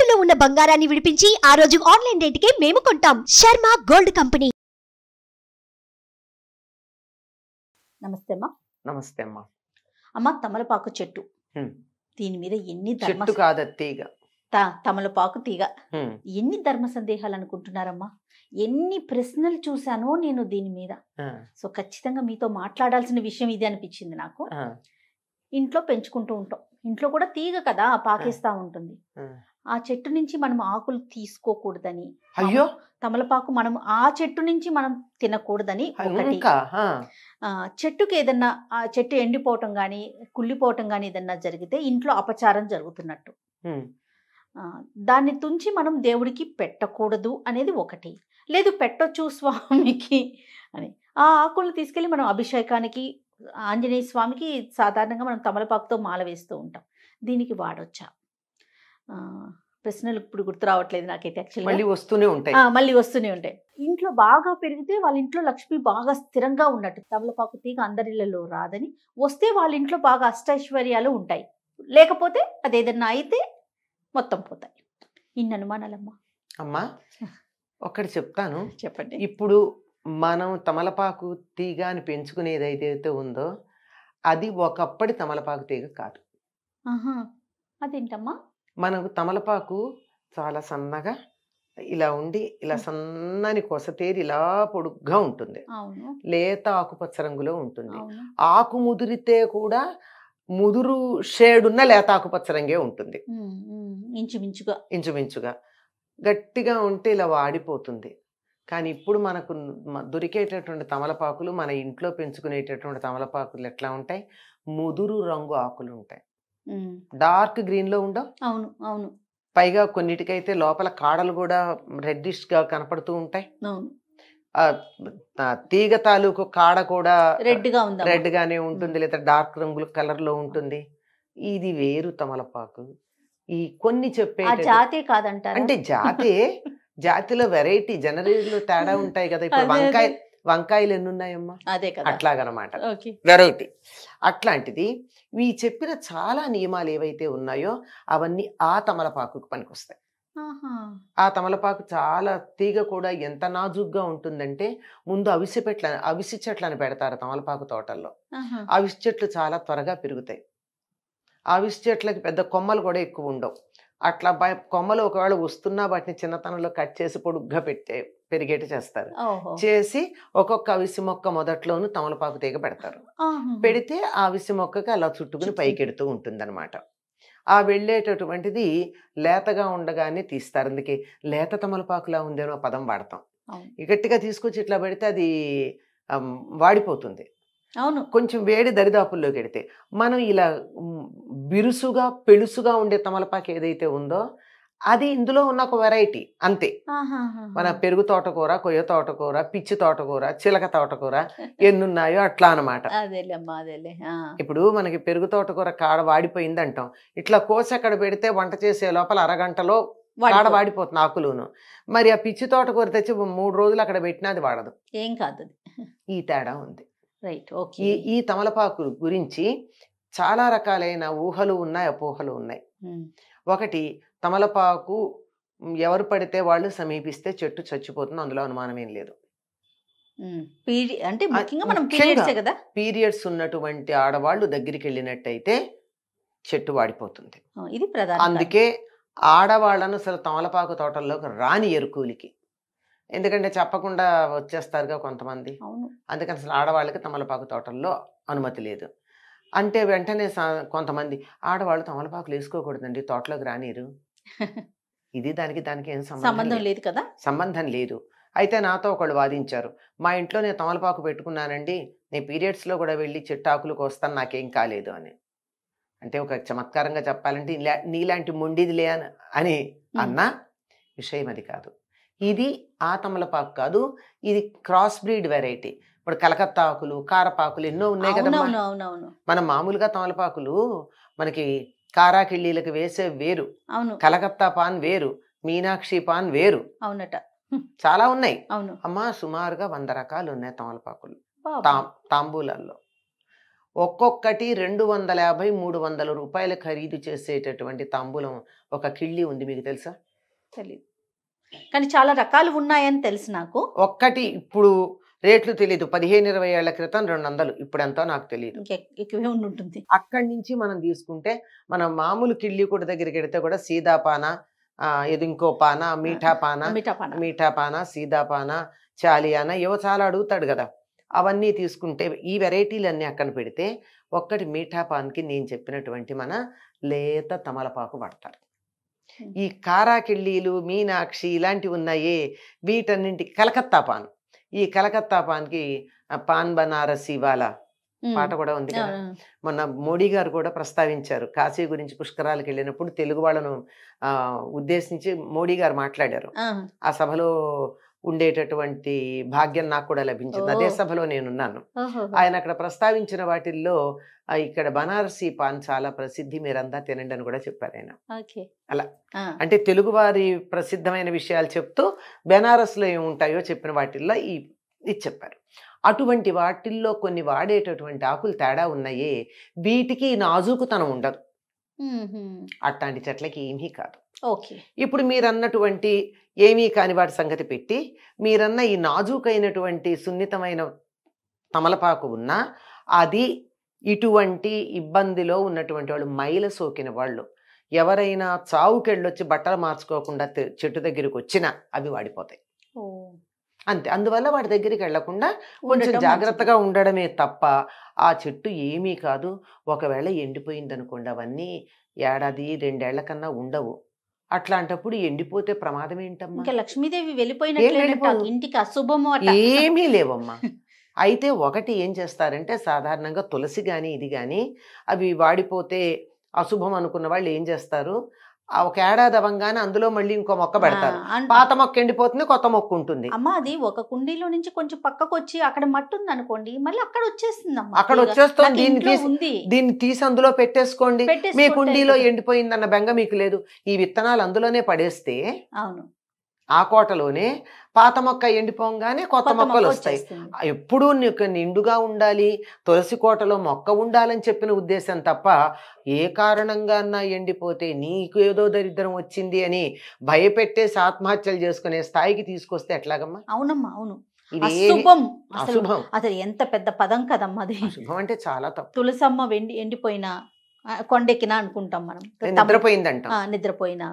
తాకట్టులో ఉన్న బంగారాన్ని విడిపించి ఆ రోజు ఆన్లైన్ రేటుకే మేము కొంటాం. Sharma gold company. నమస్తే అమ్మా. నమస్తే అమ్మా. అమ్మ, తమలపాకు చెట్టు, దీని మీద ఎన్ని చెట్టు కాదు తీగ, తమలపాకు తీగ, ఎన్ని ధర్మ సందేహాలు అనుకుంటున్నారమ్మా? ఎన్ని ప్రశ్నలు చూశానో నేను దీని మీద. సో ఖచ్చితంగా మీతో మాట్లాడాల్సిన విషయం ఇది అనిపించింది నాకు. ఇంట్లో పెంచుకుంటూ ఉంటాం, ఇంట్లో కూడా తీగ కదా పాకేస్తా ఉంటుంది. ఆ చెట్టు నుంచి మనం ఆకులు తీసుకోకూడదని, అయ్యో తమలపాకు మనం ఆ చెట్టు నుంచి మనం తినకూడదని ఒకటి. చెట్టుకి ఏదన్నా ఆ చెట్టు ఎండిపోవటం కానీ కుళ్ళిపోవటం కానీ ఏదన్నా జరిగితే ఇంట్లో అపచారం జరుగుతున్నట్టు. దాన్ని తుంచి మనం దేవుడికి పెట్టకూడదు అనేది ఒకటి. లేదు పెట్టొచ్చు స్వామికి అని, ఆ ఆకులను తీసుకెళ్ళి మనం అభిషేకానికి, ఆంజనేయ స్వామికి సాధారణంగా మనం తమలపాకుతో మాల వేస్తూ ఉంటాం. దీనికి వాడొచ్చా? ప్రశ్నలు ఇప్పుడు గుర్తు రావట్లేదు నాకైతే. యాక్చువల్లీ మళ్ళీ వస్తూనే ఉంటాయి. ఇంట్లో బాగా పెరిగితే వాళ్ళ ఇంట్లో లక్ష్మి బాగా స్థిరంగా ఉన్నట్టు. తమలపాకు తీగ అందరిళ్లలో రాదని, వస్తే వాళ్ళ ఇంట్లో బాగా అష్టైశ్వర్యాలు ఉంటాయి. లేకపోతే అదేదన్నా అయితే మొత్తం పోతాయి. ఇన్ని అనుమానాలమ్మా. అమ్మా ఒక్కటి చెప్తాను, చెప్పండి. ఇప్పుడు మనం తమలపాకు తీగ అని పెంచుకునేది ఏదైతే ఉందో అది ఒకప్పటి తమలపాకు తీగ కాదు. అదేంటమ్మా? మనకు తమలపాకు చాలా సన్నగా ఇలా ఉండి, ఇలా సన్నని కొసతేరి ఇలా పొడుగ్గా ఉంటుంది. లేత ఆకుపచ్చ రంగులో ఉంటుంది. ఆకు ముదిరితే కూడా ముదురు షేడున్న లేత ఆకుపచ్చ రంగే ఉంటుంది. ఇంచుమించుగా గట్టిగా ఉంటే ఇలా వాడిపోతుంది. కానీ ఇప్పుడు మనకు దొరికేటటువంటి తమలపాకులు, మన ఇంట్లో పెంచుకునేటటువంటి తమలపాకులు ఎట్లా ఉంటాయి? ముదురు రంగు ఆకులు ఉంటాయి, డార్క్ గ్రీన్ లో ఉండవు. అవును అవును. పైగా కొన్నిటికైతే లోపల కాడలు కూడా రెడ్డిష్ గా కనపడుతూ ఉంటాయి. తీగ తాలూకు కాడ కూడా రెడ్ గానే ఉంటుంది, లేదా డార్క్ రంగుల కలర్ లో ఉంటుంది. ఇది వేరు తమలపాకు. ఈ కొన్ని చెప్పే జాతే కాదంటారు. అంటే జాతిలో వెరైటీ, జనరేలో తేడా ఉంటాయి కదా. ఇప్పుడు వంకాయలు ఎన్ని ఉన్నాయమ్మా? అదే కదా, అట్లాగనమాట వెరైటీ. అట్లాంటిది ఈ చెప్పిన చాలా నియమాలు ఏవైతే ఉన్నాయో అవన్నీ ఆ తమలపాకు పనికొస్తాయి. ఆ తమలపాకు చాలా తీగ కూడా ఎంత నాజుగ్గా ఉంటుందంటే, ముందు అవిసి చెట్లను పెడతారు తమలపాకు తోటల్లో. అవిసి చెట్లు చాలా త్వరగా పెరుగుతాయి. అవిసి చెట్లకి పెద్ద కొమ్మలు కూడా ఎక్కువ ఉండవు. అట్లా కొమ్మలు ఒకవేళ వస్తున్నా వాటిని చిన్నతనంలో కట్ చేసి పొడుగ్గా పెరిగేట చేస్తారు. చేసి ఒక్కొక్క అవిసి మొక్క మొదట్లోనూ తమలపాకు తీగ పెడతారు. పెడితే ఆ అవిసి మొక్కకి అలా చుట్టుకుని పైకెడుతూ ఉంటుంది అనమాట. ఆ వెళ్ళేటటువంటిది లేతగా ఉండగానే తీస్తారు. అందుకే లేత తమలపాకులా ఉందేనో పదం వాడతాం. గట్టిగా తీసుకొచ్చి ఇట్లా పెడితే అది వాడిపోతుంది. అవును, కొంచెం వేడి దరిదాపుల్లోకి వెడితే. మనం ఇలా బిరుసుగా పెళుసుగా ఉండే తమలపాకు ఏదైతే ఉందో అది ఇందులో ఉన్న ఒక వెరైటీ అంతే. మన పెరుగు తోటకూర, కొయ్య తోటకూర, పిచ్చి తోటకూర, చిలక తోటకూర ఎన్నున్నాయో అట్లా అనమాట. ఇప్పుడు మనకి పెరుగు తోటకూర కాడ వాడిపోయింది అంటాం, ఇట్లా కోసి అక్కడ పెడితే వంట చేసే లోపల అరగంటలో కాడ వాడిపోతుంది ఆకులును. మరి ఆ పిచ్చి తోటకూర తెచ్చి 3 రోజులు అక్కడ పెట్టినా అది వాడదు, ఏం కాదు. ఈ తేడా ఉంది. ఓకే. ఈ తమలపాకు గురించి చాలా రకాలైన ఊహలు ఉన్నాయి, అపోహలు ఉన్నాయి. ఒకటి, తమలపాకు ఎవరు పడితే వాళ్ళు సమీపిస్తే చెట్టు చచ్చిపోతుంది, అందులో అనుమానం ఏం లేదు. అంటే పీరియడ్స్ ఉన్నటువంటి ఆడవాళ్ళు దగ్గరికి వెళ్ళినట్టయితే చెట్టు వాడిపోతుంది. ఇది ప్రధాన. అందుకే ఆడవాళ్ళను అసలు తమలపాకు తోటల్లోకి రాని ఎరుకూలికి, ఎందుకంటే చెప్పకుండా వచ్చేస్తారుగా కొంతమంది. అందుకని అసలు ఆడవాళ్ళకి తమలపాకు తోటల్లో అనుమతి లేదు. అంటే వెంటనే కొంతమంది ఆడవాళ్ళు తమలపాకులు వేసుకోకూడదండి, తోటలోకి రానిరు. ఇది దానికి ఏం సంబంధం లేదు కదా, సంబంధం లేదు. అయితే నాతో ఒకళ్ళు వాదించారు, మా ఇంట్లో నేను తమలపాకు పెట్టుకున్నానండి, నేను పీరియడ్స్లో కూడా వెళ్ళి చెట్టాకులకు వస్తాను, నాకేం కాలేదు అని. అంటే ఒక చమత్కారంగా చెప్పాలంటే నీలాంటి మొండిదిలే అని అన్న విషయం అది కాదు. ఇది ఆ తమలపాకు కాదు, ఇది క్రాస్ బ్రీడ్ వెరైటీ. ఇప్పుడు కలకత్తా ఆకులు, కారపాకులు ఎన్నో ఉన్నాయి కదా. మనం మామూలుగా తమలపాకులు మనకి కారాకిళ్ళీలకు వేసే వేరు, కలకత్తా పాన్ వేరు, మీనాక్షి పాన్ వేరు, అవునట, చాలా ఉన్నాయి అమ్మా. సుమారుగా 100 రకాలు ఉన్నాయి తమలపాకులు తాంబూలాల్లో. ఒక్కొక్కటి 250-300 రూపాయలు ఖరీదు చేసేటటువంటి తాంబూలం ఒక కిళ్ళి ఉంది, మీకు తెలుసా? తెలీదు, కానీ చాలా రకాలు ఉన్నాయని తెలుసు నాకు. ఒక్కటి ఇప్పుడు రేట్లు తెలీదు, 15-20 ఏళ్ల క్రితం 200, ఇప్పుడు ఎంతో నాకు తెలియదు, ఎక్కువే ఉంటుంది. అక్కడి నుంచి మనం తీసుకుంటే మనం మామూలు కిళ్ళి కూడా దగ్గరికి వెడితే కూడా సీదాపాన, ఇది ఇంకో పాన, మీఠా పాన, సీదాపాన, చాలియానా ఏవో చాలా అడుగుతాడు కదా, అవన్నీ తీసుకుంటే ఈ వెరైటీలన్నీ అక్కన పెడితే ఒక్కటి మీఠా పాన్కి నేను చెప్పినటువంటి మన లేత తమలపాకు పడతారు. ఈ కారాకిళ్ళీలు, మీనాక్షి ఇలాంటివి ఉన్నాయే, వీటన్నింటికి కలకత్తా పాన్, ఈ కలకత్తా పాన్కి పాన్ బనారసి వాలా పాట కూడా ఉంది కదా. మొన్న మోడీ గారు కూడా ప్రస్తావించారు, కాశీ గురించి పుష్కరాలకు వెళ్ళినప్పుడు తెలుగు వాళ్ళను ఉద్దేశించి మోడీ గారు మాట్లాడారు. ఆ సభలో ఉండేటటువంటి భాగ్యం నాకు కూడా లభించింది, అదే సభలో నేనున్నాను. ఆయన అక్కడ ప్రస్తావించిన వాటిల్లో ఇక్కడ బనారసి పాన్ చాలా ప్రసిద్ధి, మీరంతా తినండి అని కూడా చెప్పారు ఆయన. అలా అంటే తెలుగు వారి ప్రసిద్ధమైన విషయాలు చెప్తూ బెనారస్ లో ఏముంటాయో చెప్పిన వాటిల్లో ఇది చెప్పారు. అటువంటి వాటిల్లో కొన్ని వాడేటటువంటి ఆకులు తేడా ఉన్నాయే, వీటికి నాజూకుతనం ఉండదు, అట్లాంటి చెట్లకి ఏమీ కాదు. ఇప్పుడు మీరన్నటువంటి ఏమీ కాని వాటి సంగతి పెట్టి, మీరన్న ఈ నాజూకైనటువంటి సున్నితమైన తమలపాకు ఉన్నా అది ఇటువంటి ఇబ్బందిలో ఉన్నటువంటి వాళ్ళు, మైల సోకిన వాళ్ళు ఎవరైనా చావుకెళ్ళొచ్చి బట్టలు మార్చుకోకుండా చెట్టు దగ్గరికి వచ్చినా అవి వాడిపోతాయి అంతే. అందువల్ల వాటి దగ్గరికి వెళ్లకుండా కొంచెం జాగ్రత్తగా ఉండడమే తప్ప ఆ చెట్టు ఏమీ కాదు. ఒకవేళ ఎండిపోయింది అనుకోండి, అవన్నీ 1-2 ఏళ్ల కన్నా ఉండవు. అట్లాంటప్పుడు ఎండిపోతే ప్రమాదం ఏంటమ్మా? లక్ష్మీదేవి వెళ్ళిపోయినట్టు ఇంటికి అశుభము ఏమీ లేవమ్మా. అయితే ఒకటి ఏం చేస్తారంటే, సాధారణంగా తులసి కానీ ఇది కానీ అవి వాడిపోతే అశుభం అనుకున్న వాళ్ళు ఏం చేస్తారు, ఒక ఏడాది అవ్వగానే అందులో మళ్ళీ ఇంకో మొక్క పెడతారు. పాత మొక్క ఎండిపోతుంది, కొత్త మొక్క ఉంటుంది. అమ్మా అది ఒక కుండీలో నుంచి కొంచెం పక్కకు వచ్చి అక్కడ మట్టి ఉంది అనుకోండి, మళ్ళీ అక్కడ వచ్చేస్తుంది. అక్కడ వచ్చేస్తుంది, దీన్ని తీసి అందులో పెట్టేసుకోండి. మీ కుండీలో ఎండిపోయిందన్న బెంగ మీకు లేదు. ఈ విత్తనాలు అందులోనే పడేస్తే అవును ఆ కోటలోనే పాత మొక్క ఎండిపోగానే కొత్త మొక్కలు వస్తాయి. ఎప్పుడూ నీకు నిండుగా ఉండాలి, తులసి కోటలో మొక్క ఉండాలని చెప్పిన ఉద్దేశం తప్ప, ఏ కారణంగా ఎండిపోతే నీకు ఏదో దరిద్రం వచ్చింది అని భయపెట్టేసి ఆత్మహత్యలు చేసుకునే స్థాయికి తీసుకొస్తే ఎట్లాగమ్మా? అవునమ్మా అవును, అశుభం. అసలు ఎంత పెద్ద పదం కదమ్మా అది. అశుభం అంటే చాలా తప్పు. తులసమ్మ ఎండిపోయినా కొండెక్కినా అనుకుంటాం మనం, నిద్రపోయిందంట, నిద్రపోయినా,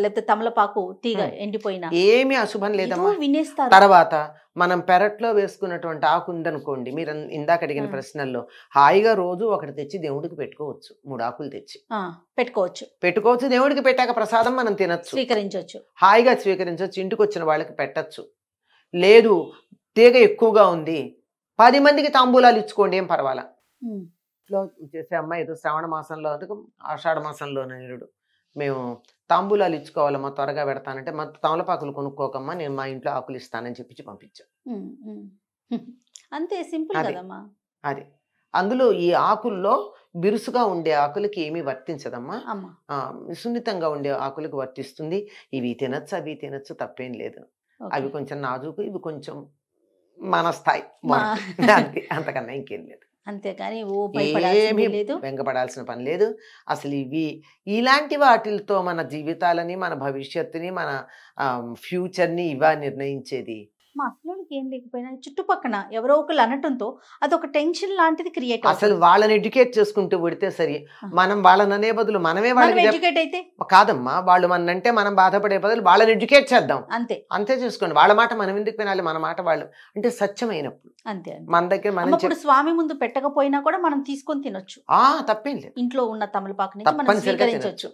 లేకపోతే తమలపాకు తీగ ఎండిపోయినా ఏమి అశుభం లేదమ్మా. వినేస్తారు. తర్వాత మనం పెరట్లో వేసుకున్నటువంటి ఆకు ఉందనుకోండి, మీరు ఇందాక అడిగిన ప్రశ్నల్లో హాయిగా రోజు ఒకటి తెచ్చి దేవుడికి పెట్టుకోవచ్చు, 3 ఆకులు తెచ్చి పెట్టుకోవచ్చు. దేవుడికి పెట్టాక ప్రసాదం మనం తినచ్చు, స్వీకరించవచ్చు, హాయిగా స్వీకరించవచ్చు. ఇంటికి వచ్చిన వాళ్ళకి పెట్టచ్చు. లేదు తీగ ఎక్కువగా ఉంది, 10 మందికి తాంబూలాలు ఇచ్చుకోండి, ఏం పర్వాలా. లో చేసే అమ్మాయి ఏదో శ్రావణ మాసంలో, ఆషాఢ మాసంలో నేరుడు మేము తాంబూలాలు ఇచ్చుకోవాలమ్మా, త్వరగా పెడతానంటే, మా తమలపాకులు కొనుక్కోకమ్మా, నేను మా ఇంట్లో ఆకులు ఇస్తానని చెప్పి పంపించాను. అంతే సింపుల్ కదమ్మా. అది అందులో ఈ ఆకుల్లో బిరుసుగా ఉండే ఆకులకి ఏమీ వర్తించదమ్మా, సున్నితంగా ఉండే ఆకులకు వర్తిస్తుంది. ఇవి తినచ్చు, అవి తినచ్చు, తప్పేం లేదు. అవి కొంచెం నాజుకు, ఇవి కొంచెం మన స్థాయి, అంతకన్నా ఇంకేం లేదు. అంతేకాని ఏమీ వెంగపడాల్సిన పని లేదు. అసలు ఇలాంటి వాటితో మన జీవితాలని, మన భవిష్యత్తుని, మన ఫ్యూచర్ని ఇవా నిర్ణయించేది. మా అసలుకి ఏం లేకపోయినా చుట్టుపక్కన ఎవరో ఒకళ్ళు అనటంతో అదొక టెన్షన్ లాంటిది క్రియేట్. అసలు వాళ్ళని ఎడ్యుకేట్ చేసుకుంటూ పెడితే సరి. మనం వాళ్ళని అనే బదులు మనమే వాళ్ళని ఎడ్యుకేట్ అయితే కాదమ్మా, వాళ్ళు మనంటే మనం బాధపడే బదులు వాళ్ళని ఎడ్యుకేట్ చేద్దాం. అంతే చేసుకోండి. వాళ్ళ మాట మనం ఎందుకు వినాలి, మన మాట వాళ్ళు అంటే సత్యమైనప్పుడు అంతే. మన దగ్గర మనం స్వామి ముందు పెట్టకపోయినా కూడా మనం తీసుకొని తినొచ్చు, తప్పేం లేదు. ఇంట్లో ఉన్న తమలపాకుని మనం స్వీకరించవచ్చు.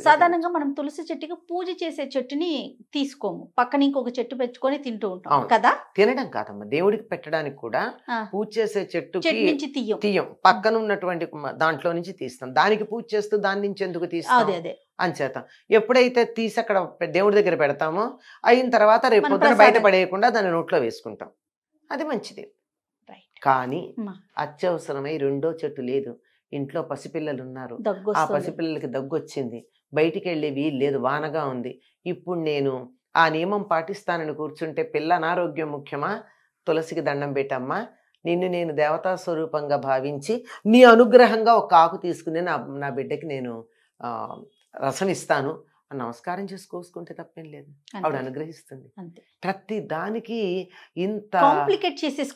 సాధారణంగా మనం తులసి చెట్టుకి పూజ చేసే చెట్టుని తీసుకోము, పక్కన ఇంకొక చెట్టు పెట్టుకొని తింటూ ఉంటాం కదా. తినడం కాదమ్మా, దేవుడికి పెట్టడానికి కూడా పూజ చేసే చెట్టు నుంచి తీయం, పక్కన ఉన్నటువంటి దాంట్లో నుంచి తీస్తాం. దానికి పూజ చేస్తూ దాని నుంచి ఎందుకు తీస్తాం? అంచేత ఎప్పుడైతే తీసి అక్కడ దేవుడి దగ్గర పెడతామో, అయిన తర్వాత రేపు పొద్దున బయట పడేయకుండా దాన్ని నోట్లో వేసుకుంటాం, అది మంచిది. కానీ అత్యవసరమై 2వ చెట్టు లేదు, ఇంట్లో పసిపిల్లలు ఉన్నారు, ఆ పసిపిల్లలకి దగ్గు వచ్చింది, బయటికి వెళ్ళే వీలు లేదు, వానగా ఉంది, ఇప్పుడు నేను ఆ నియమం పాటిస్తానని కూర్చుంటే పిల్ల అనారోగ్యం ముఖ్యమా, తులసికి దండం పెట్టమ్మా, నిన్ను నేను దేవతా స్వరూపంగా భావించి నీ అనుగ్రహంగా ఒక ఆకు తీసుకుని నా బిడ్డకి నేను రసం ఇస్తాను నమస్కారం చేసి కోసుకుంటే తప్పేం లేదు. ఆవిడ అనుగ్రహిస్తుంది. ప్రతి దానికి ఇంత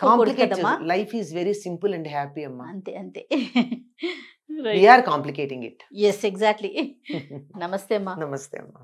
complicate life is very simple and happy అమ్మా. అంతే We are complicating it. Yes, exactly. Namaste, Ma. Namaste, Ma.